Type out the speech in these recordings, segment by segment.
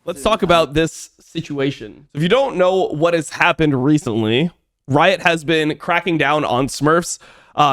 Let's talk about this situation. If you don't know what has happened recently, Riot has been cracking down on Smurfs.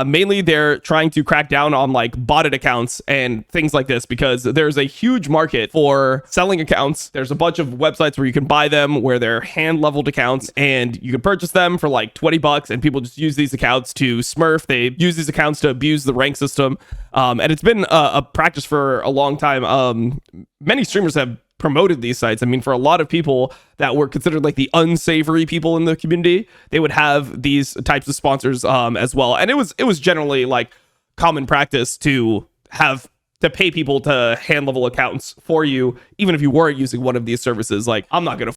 Mainly they're trying to crack down on like botted accounts and things like this because there's a huge market for selling accounts. There's a bunch of websites where you can buy them where they're hand leveled accounts and you can purchase them for like $20 and people just use these accounts to smurf. They use these accounts to abuse the rank system. And it's been a practice for a long time. Many streamers have promoted these sites. I mean, for a lot of people that were considered like the unsavory people in the community, they would have these types of sponsors as well. And it was generally like common practice to have to pay people to hand level accounts for you, even if you weren't using one of these services. Like, I'm not gonna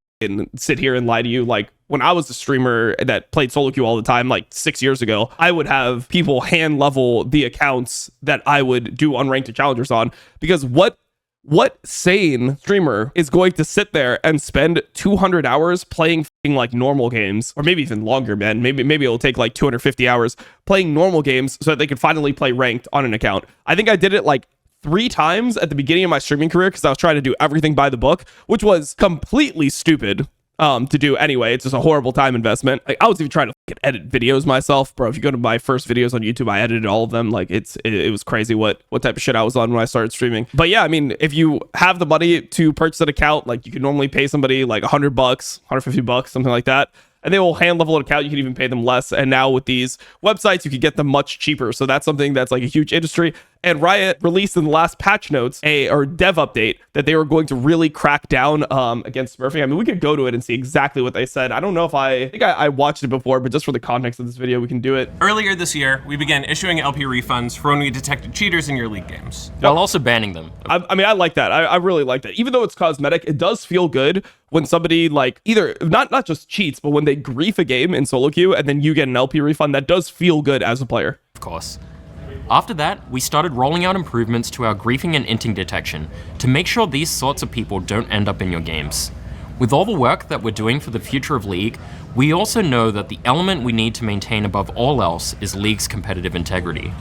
sit here and lie to you. Like, when I was a streamer that played solo queue all the time, like 6 years ago, I would have people hand level the accounts that I would do unranked challengers on, because what sane streamer is going to sit there and spend 200 hours playing like normal games, or maybe even longer, man? Maybe it'll take like 250 hours playing normal games so that they can finally play ranked on an account. I think I did it like 3 times at the beginning of my streaming career because I was trying to do everything by the book, which was completely stupid to do anyway. It's just a horrible time investment. Like, I was even trying to edit videos myself, bro. If you go to my first videos on YouTube, I edited all of them. Like, it was crazy what type of shit I was on when I started streaming. But yeah, I mean, if you have the money to purchase an account, like, you can normally pay somebody like $100, $150, something like that, and they will hand level an account. You can even pay them less. And now with these websites, you can get them much cheaper. So that's something that's like a huge industry. And Riot released in the last patch notes or dev update that they were going to really crack down against smurfing. I mean, we could go to it and see exactly what they said. I don't know if I think I watched it before, but just for the context of this video, we can do it. Earlier this year, we began issuing LP refunds for when we detected cheaters in your league games, while also banning them. I mean, I like that. I really like that. Even though it's cosmetic, it does feel good when somebody like either not just cheats, but when they grief a game in solo queue and then you get an LP refund. That does feel good as a player. Of course. After that, we started rolling out improvements to our griefing and inting detection to make sure these sorts of people don't end up in your games. With all the work that we're doing for the future of League, we also know that the element we need to maintain above all else is League's competitive integrity.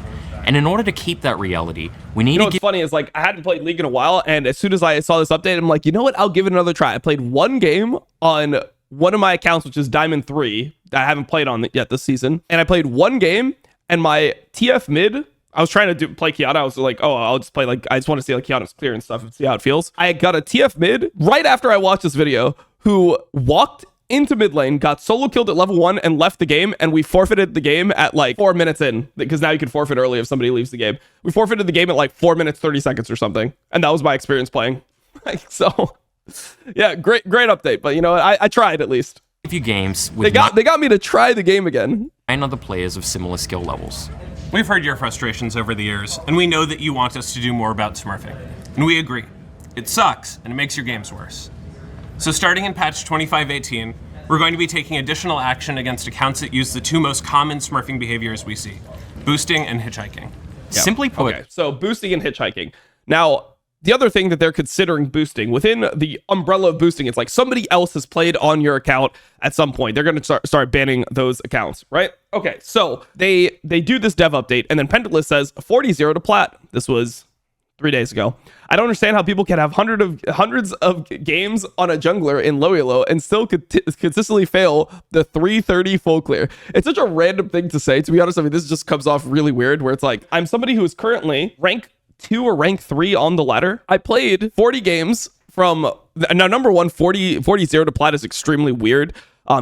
And in order to keep that reality, we need to what's funny is, like, I hadn't played League in a while, and as soon as I saw this update, I'm like, you know what? I'll give it another try. I played one game on one of my accounts, which is Diamond 3, that I haven't played on yet this season. And I played one game, and my TF mid, I was trying to play Kiana. I was like, oh, I'll just play, like, I just want to see like Kiana's clear and stuff and see how it feels. I got a TF mid right after I watched this video who walked into mid lane, got solo killed at level 1 and left the game, and we forfeited the game at like 4 minutes in, because now you can forfeit early if somebody leaves the game. We forfeited the game at like 4 minutes 30 seconds or something, and that was my experience playing. Like, so yeah, great update. But you know, I tried at least. A few games with they got me to try the game again. 9 other players of similar skill levels. We've heard your frustrations over the years, and we know that you want us to do more about smurfing. And we agree. It sucks, and it makes your games worse. So starting in patch 2518, we're going to be taking additional action against accounts that use the 2 most common smurfing behaviors we see: boosting and hitchhiking. Yep. Simply put, okay, so boosting and hitchhiking. Now, the other thing that they're considering boosting, within the umbrella of boosting, it's like somebody else has played on your account at some point. They're going to start banning those accounts, right? Okay, so they do this dev update, and then Pentalis says 40-0 to plat. This was 3 days ago. I don't understand how people can have hundreds of games on a jungler in low elo and still consistently fail the 330 full clear. It's such a random thing to say. To be honest, I mean, this just comes off really weird, where it's like, I'm somebody who is currently rank 2 or rank 3 on the ladder. I played 40 games from now. Number one, 40-0 to plat is extremely weird.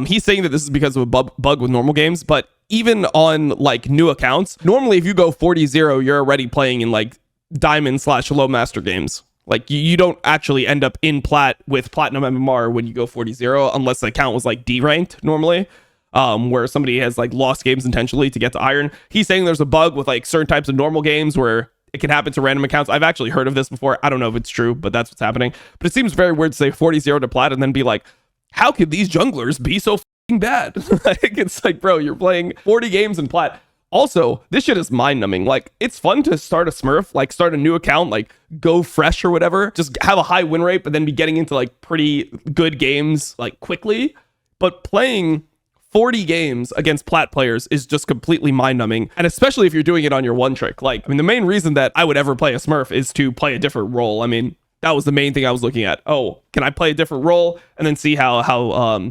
He's saying that this is because of a bug with normal games, but even on like new accounts, normally if you go 40-0, you're already playing in like diamond/low master games. Like, you don't actually end up in plat with platinum MMR when you go 40-0, unless the account was like D-ranked normally, where somebody has like lost games intentionally to get to iron. He's saying there's a bug with like certain types of normal games where it can happen to random accounts. I've actually heard of this before. I don't know if it's true, but that's what's happening. But it seems very weird to say 40-0 to plat and then be like, how could these junglers be so fucking bad? Like, it's like, bro, you're playing 40 games in plat. Also, this shit is mind-numbing. Like, it's fun to start a smurf, like start a new account, like go fresh or whatever, just have a high win rate, but then be getting into like pretty good games like quickly. But playing 40 games against plat players is just completely mind-numbing, and especially if you're doing it on your one trick. Like, I mean, the main reason that I would ever play a smurf is to play a different role. I mean, That was the main thing I was looking at. Oh, can I play a different role and then see how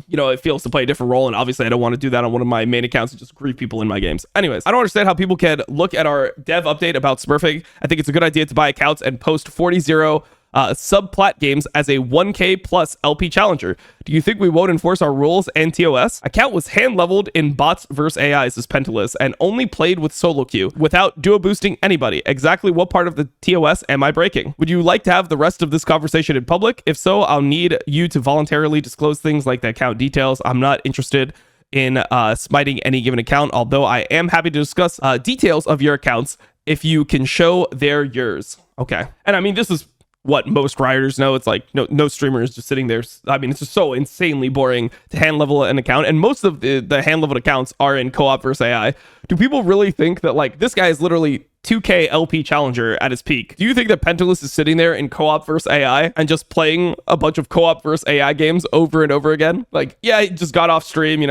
it feels to play a different role? And obviously I don't want to do that on one of my main accounts and just grief people in my games. Anyways, I don't understand how people can look at our dev update about Smurfing. I think it's a good idea to buy accounts and post 40-0 subplat games as a 1k plus LP challenger. Do you think we won't enforce our rules and TOS? Account was hand leveled in bots versus AIs as Pentalis and only played with solo queue without duo boosting anybody. Exactly what part of the TOS am I breaking? Would you like to have the rest of this conversation in public? If so, I'll need you to voluntarily disclose things like the account details. I'm not interested in smiting any given account, although I am happy to discuss details of your accounts if you can show they're yours. Okay. And I mean, this is what most rioters know. It's like no streamer is just sitting there. I mean, it's just so insanely boring to hand level an account, and most of the hand leveled accounts are in co-op versus AI. Do people really think that like this guy is literally 2k LP challenger at his peak? Do you think that Pentalis is sitting there in co-op versus AI and just playing a bunch of co-op versus AI games over and over again? Like, yeah, he just got off stream,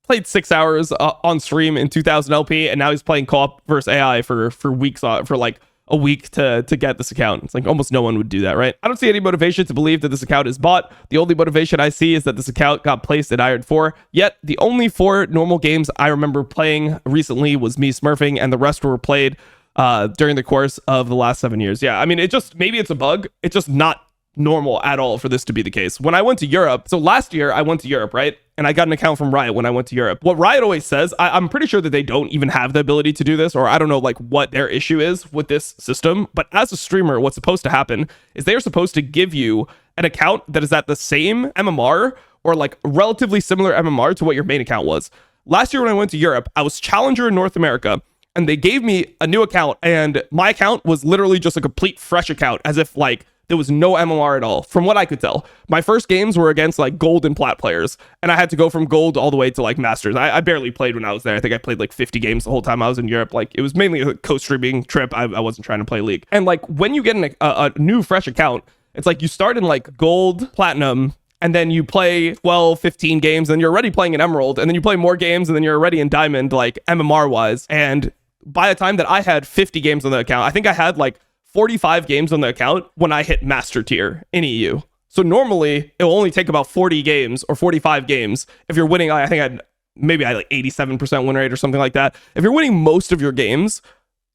played 6 hours on stream in 2000 LP, and now he's playing co-op versus AI for weeks, for like a week to get this account. It's like almost no one would do that, right? I don't see any motivation to believe that this account is bought. The only motivation I see is that this account got placed in Iron 4. Yet the only 4 normal games I remember playing recently was me smurfing, and the rest were played during the course of the last 7 years. Yeah, I mean, maybe it's a bug. It's just not normal at all for this to be the case. When I went to Europe, so last year I went to Europe, right? And I got an account from Riot when I went to Europe. What Riot always says, I'm pretty sure that they don't even have the ability to do this, or I don't know like what their issue is with this system. But as a streamer, what's supposed to happen is they are supposed to give you an account that is at the same MMR or like relatively similar MMR to what your main account was. Last year when I went to Europe, I was challenger in North America, and they gave me a new account, and my account was literally just a complete fresh account, as if like there was no MMR at all, from what I could tell. My first games were against like gold and plat players, and I had to go from gold all the way to like masters. I barely played when I was there. I think I played like 50 games the whole time I was in Europe. Like it was mainly a co-streaming trip. I wasn't trying to play League. And like when you get a new fresh account, it's like you start in like gold, platinum, and then you play 12, 15 games, and you're already playing in emerald, and then you play more games, and then you're already in diamond, like MMR wise. And by the time that I had 50 games on the account, I think I had like 45 games on the account when I hit master tier in EU. So normally it will only take about 40 games or 45 games if you're winning. I think I had like 87% win rate or something like that. If you're winning most of your games,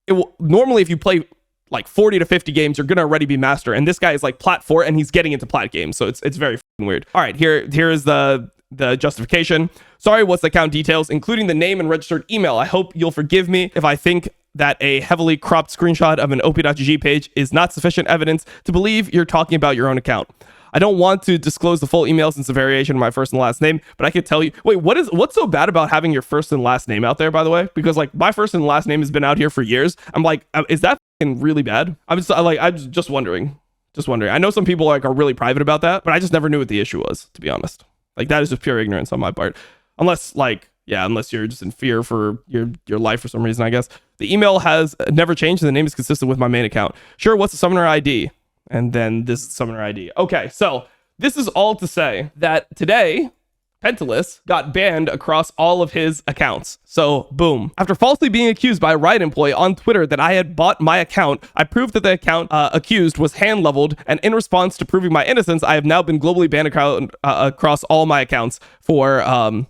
it will normally, if you play like 40 to 50 games, you're gonna already be master. And this guy is like plat 4 and he's getting into plat games. So it's very weird. All right, here is the justification. Sorry, what's the account details, including the name and registered email. I hope you'll forgive me if I think that a heavily cropped screenshot of an op.gg page is not sufficient evidence to believe you're talking about your own account. I don't want to disclose the full email since it's a variation of my first and last name, but I could tell you. Wait, what's so bad about having your first and last name out there, by the way? Because like my first and last name has been out here for years. I'm like, is that really bad? I'm just wondering. I know some people like are really private about that, but I just never knew what the issue was, to be honest. Like that is just pure ignorance on my part. Unless you're just in fear for your life for some reason, I guess. The email has never changed and the name is consistent with my main account. Sure, what's the summoner ID? And then this summoner ID. Okay, so this is all to say that today, Pentalis got banned across all of his accounts. So, boom. After falsely being accused by a Riot employee on Twitter that I had bought my account, I proved that the account accused was hand leveled, and in response to proving my innocence, I have now been globally banned across all my accounts for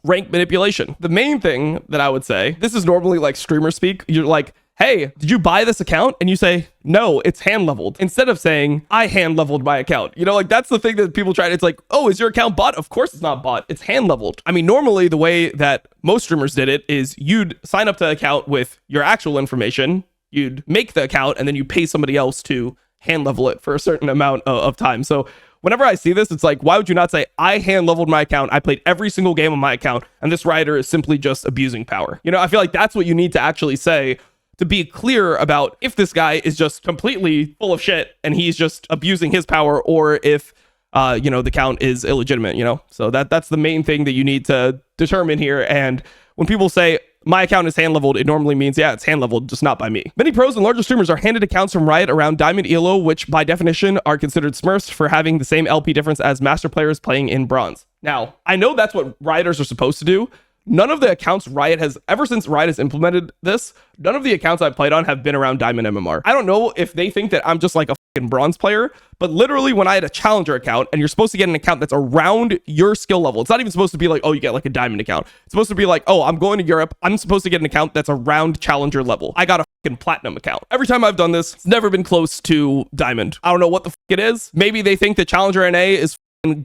rank manipulation. The main thing that I would say, this is normally like streamer speak. You're like, hey, did you buy this account? And you say, no, it's hand leveled. Instead of saying, I hand leveled my account. Like that's the thing that people try to, it's like, oh, is your account bought? Of course it's not bought. It's hand leveled. I mean, normally the way that most streamers did it is you'd sign up to the account with your actual information. You'd make the account and then you pay somebody else to hand level it for a certain amount of time. So whenever I see this, it's like, why would you not say, I hand leveled my account, I played every single game on my account, and this rioter is simply just abusing power? I feel like that's what you need to actually say to be clear about if this guy is just completely full of shit and he's just abusing his power, or if the account is illegitimate. So that's the main thing that you need to determine here. And when people say my account is hand leveled, it normally means, yeah, it's hand leveled, just not by me. Many pros and larger streamers are handed accounts from Riot around Diamond ELO, which by definition are considered Smurfs for having the same LP difference as master players playing in bronze. Now, I know that's what Rioters are supposed to do. None of the accounts Riot has, ever since Riot has implemented this, none of the accounts I've played on have been around Diamond MMR. I don't know if they think that I'm just like a bronze player, but literally when I had a challenger account, and you're supposed to get an account that's around your skill level. It's not even supposed to be like, oh, you get like a diamond account. It's supposed to be like, oh, I'm going to Europe, I'm supposed to get an account that's around challenger level. I got a fucking platinum account. Every time I've done this, it's never been close to diamond. I don't know what the it is. Maybe they think that challenger NA is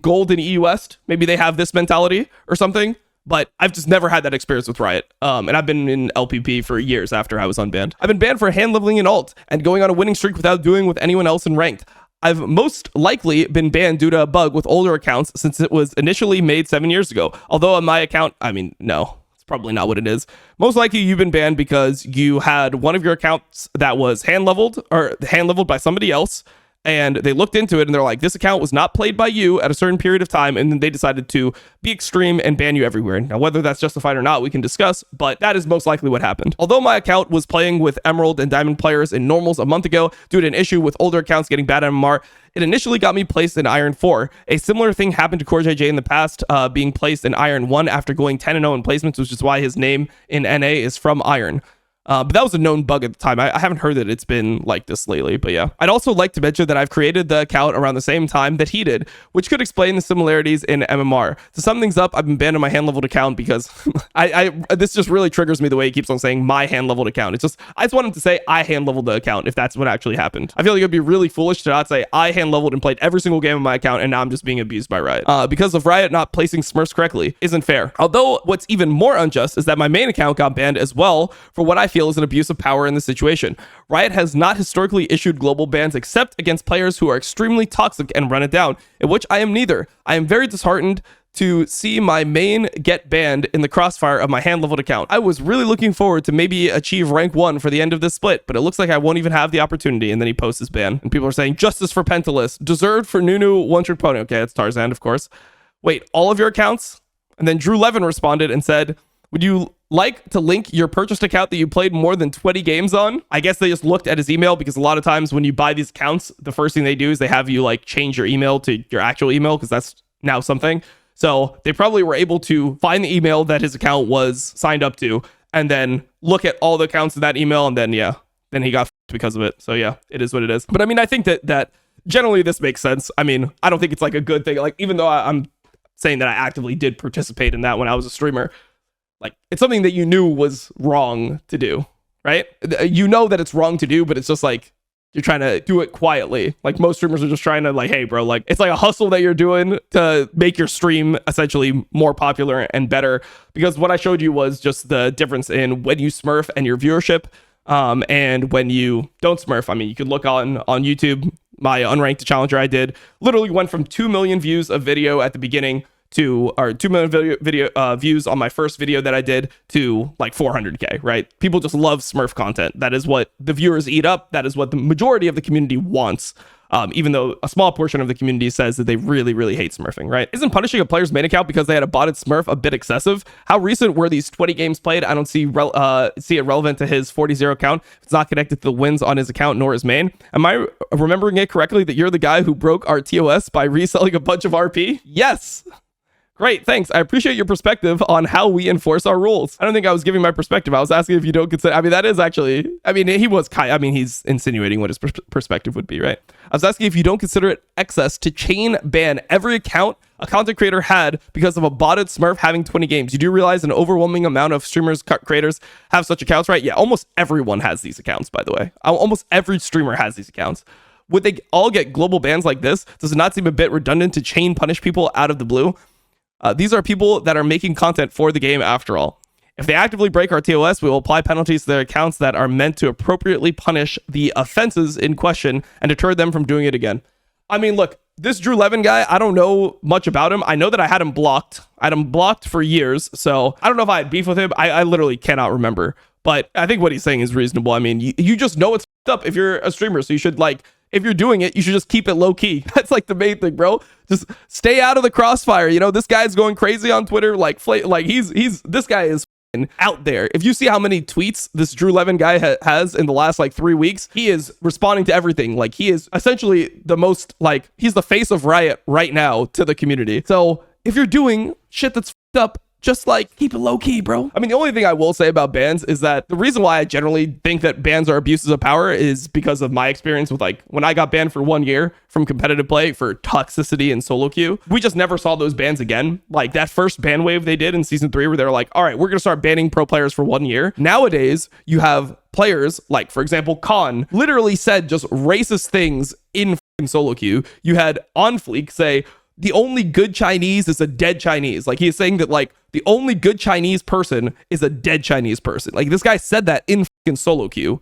gold in EU West. Maybe they have this mentality or something. But I've just never had that experience with Riot. And I've been in LPP for years after I was unbanned. I've been banned for hand leveling in alt and going on a winning streak without doing with anyone else in ranked. I've most likely been banned due to a bug with older accounts since it was initially made 7 years ago. Although on my account, I mean, no, it's probably not what it is. Most likely you've been banned because you had one of your accounts that was hand leveled by somebody else. And they looked into it and they're like, this account was not played by you at a certain period of time. And then they decided to be extreme and ban you everywhere. Now, whether that's justified or not, we can discuss, but that is most likely what happened. Although my account was playing with Emerald and Diamond players in normals a month ago due to an issue with older accounts getting bad MMR, it initially got me placed in Iron 4. A similar thing happened to CoreJJ in the past, being placed in Iron 1 after going 10-0 in placements, which is why his name in NA is from Iron. But that was a known bug at the time. I haven't heard that it's been like this lately, but yeah. I'd also like to mention that I've created the account around the same time that he did, which could explain the similarities in MMR. To sum things up, I've been banned on my hand-leveled account because this just really triggers me the way he keeps on saying my hand-leveled account. I just want him to say I hand-leveled the account if that's what actually happened. I feel like it'd be really foolish to not say I hand-leveled and played every single game on my account and now I'm just being abused by Riot. Because of Riot not placing Smurfs correctly isn't fair. Although what's even more unjust is that my main account got banned as well for what I feel is an abuse of power in the situation. Riot has not historically issued global bans except against players who are extremely toxic and run it down, in which I am neither. I am very disheartened to see my main get banned in the crossfire of my hand-leveled account. I was really looking forward to maybe achieve rank 1 for the end of this split, but it looks like I won't even have the opportunity. And then he posts his ban. And people are saying, justice for Pentalis, deserved for Nunu, one-trick pony. Okay, it's Tarzan, of course. Wait, all of your accounts? And then Drew Levin responded and said, would you like to link your purchased account that you played more than 20 games on? I guess they just looked at his email because a lot of times when you buy these accounts, the first thing they do is they have you like change your email to your actual email because that's now something. So they probably were able to find the email that his account was signed up to and then look at all the accounts in that email. And then, then he got f***ed because of it. So yeah, it is what it is. But I mean, I think that generally this makes sense. I mean, I don't think it's like a good thing. Like, even though I'm saying that I actively did participate in that when I was a streamer, like, it's something that you knew was wrong to do, right? You know that it's wrong to do, but it's just like, you're trying to do it quietly. Like, most streamers are just trying to like, hey bro, like, it's like a hustle that you're doing to make your stream essentially more popular and better. Because what I showed you was just the difference in when you smurf and your viewership, and when you don't smurf. I mean, you could look on YouTube, my unranked challenger I did literally went from 2 million views of video at the beginning to, or 2 million video views on my first video that I did to like 400k, right? People just love Smurf content. That is what the viewers eat up. That is what the majority of the community wants. Even though a small portion of the community says that they really, really hate Smurfing, right? Isn't punishing a player's main account because they had a botted Smurf a bit excessive? How recent were these 20 games played? I don't see it relevant to his 40-0 account. It's not connected to the wins on his account nor his main. Am I remembering it correctly that you're the guy who broke our TOS by reselling a bunch of RP? Yes! Great, thanks. I appreciate your perspective on how we enforce our rules. I don't think I was giving my perspective. I was asking if you don't consider... I mean, that is actually... I mean, he's insinuating what his perspective would be, right? I was asking if you don't consider it excess to chain ban every account a content creator had because of a botted Smurf having 20 games. You do realize an overwhelming amount of streamers, creators have such accounts, right? Yeah, almost everyone has these accounts, by the way. Almost every streamer has these accounts. Would they all get global bans like this? Does it not seem a bit redundant to chain punish people out of the blue? These are people that are making content for the game after all. If they actively break our TOS, we will apply penalties to their accounts that are meant to appropriately punish the offenses in question and deter them from doing it again. I mean, look, this Drew Levin guy, I don't know much about him. I know that I had him blocked. I had him blocked for years, so I don't know if I had beef with him. I literally cannot remember. But I think what he's saying is reasonable. I mean, you just know it's up if you're a streamer, so you should, like, if you're doing it, you should just keep it low key. That's like the main thing, bro. Just stay out of the crossfire. You know, this guy's going crazy on Twitter. Like this guy is out there. If you see how many tweets this Drew Levin guy has in the last like 3 weeks, he is responding to everything. Like, he is essentially the most, like, he's the face of Riot right now to the community. So if you're doing shit that's up, just like keep it low key, bro. I mean, the only thing I will say about bans is that the reason why I generally think that bans are abuses of power is because of my experience with like when I got banned for 1 year from competitive play for toxicity and solo queue. We just never saw those bans again. Like that first ban wave they did in season 3 where they're like, all right, we're going to start banning pro players for 1 year. Nowadays, you have players like, for example, Khan literally said just racist things in solo queue. You had On Fleek say, the only good Chinese is a dead Chinese. Like he's saying that like the only good Chinese person is a dead Chinese person. Like this guy said that in solo queue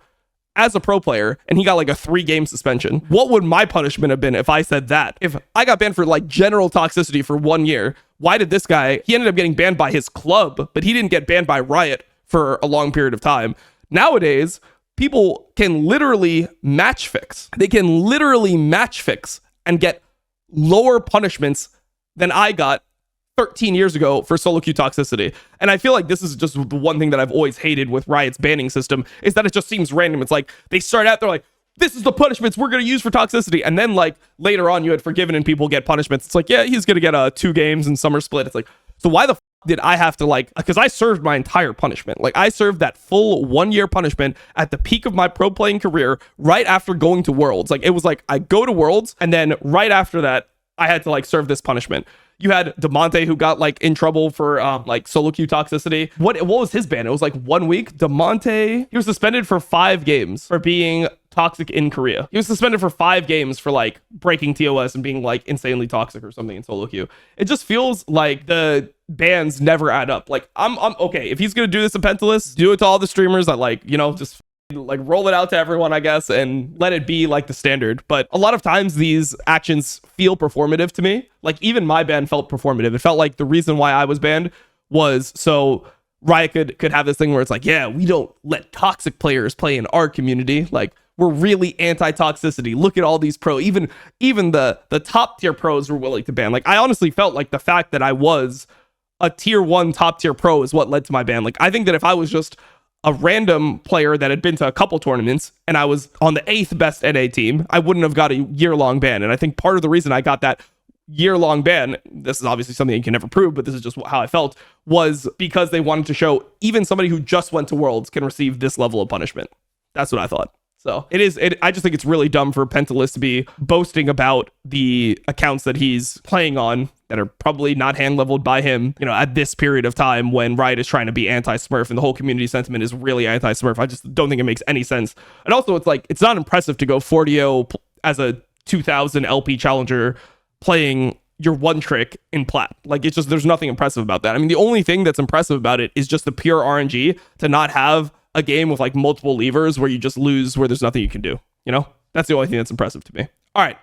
as a pro player and he got like a 3-game suspension. What would my punishment have been if I said that? If I got banned for like general toxicity for 1 year, why did this guy, he ended up getting banned by his club, but he didn't get banned by Riot for a long period of time. Nowadays, people can literally match fix. They can literally match fix and get lower punishments than I got 13 years ago for solo queue toxicity. And I feel like this is just the one thing that I've always hated with Riot's banning system is that it just seems random. It's like they start out, they're like, this is the punishments we're going to use for toxicity. And then like later on you had forgiven and people get punishments. It's like, yeah, he's going to get 2 games in summer split. It's like, so why the did I have to like, because I served my entire punishment. Like I served that full 1 year punishment at the peak of my pro playing career right after going to Worlds. Like it was like I go to Worlds and then right after that I had to like serve this punishment. You had Demonte who got like in trouble for like solo queue toxicity. What was his ban? It was like 1 week. Demonte, he was suspended for 5 games for being toxic in Korea. He was suspended for 5 games for like breaking TOS and being like insanely toxic or something in solo queue. It just feels like the bans never add up. Like I'm okay. If he's gonna do this in Pentalis, do it to all the streamers. I like, you know, just like roll it out to everyone, I guess, and let it be like the standard. But a lot of times these actions feel performative to me. Like even my ban felt performative. It felt like the reason why I was banned was so Riot could have this thing where it's like, yeah, we don't let toxic players play in our community. Like we're really anti-toxicity. Look at all these pro, even the top tier pros were willing to ban. Like I honestly felt like the fact that I was a tier 1 top tier pro is what led to my ban. Like I think that if I was just a random player that had been to a couple tournaments and I was on the 8th best NA team, I wouldn't have got a year-long ban. And I think part of the reason I got that year-long ban, this is obviously something you can never prove, but this is just how I felt, was because they wanted to show even somebody who just went to Worlds can receive this level of punishment. That's what I thought. So I just think it's really dumb for Pentalis to be boasting about the accounts that he's playing on that are probably not hand leveled by him, you know, at this period of time when Riot is trying to be anti-Smurf and the whole community sentiment is really anti-Smurf. I just don't think it makes any sense. And also it's like, it's not impressive to go 40-0 as a 2000 LP challenger playing your one trick in plat. Like it's just, there's nothing impressive about that. I mean, the only thing that's impressive about it is just the pure RNG to not have a game with like multiple levers where you just lose where there's nothing you can do, you know? That's the only thing that's impressive to me. All right,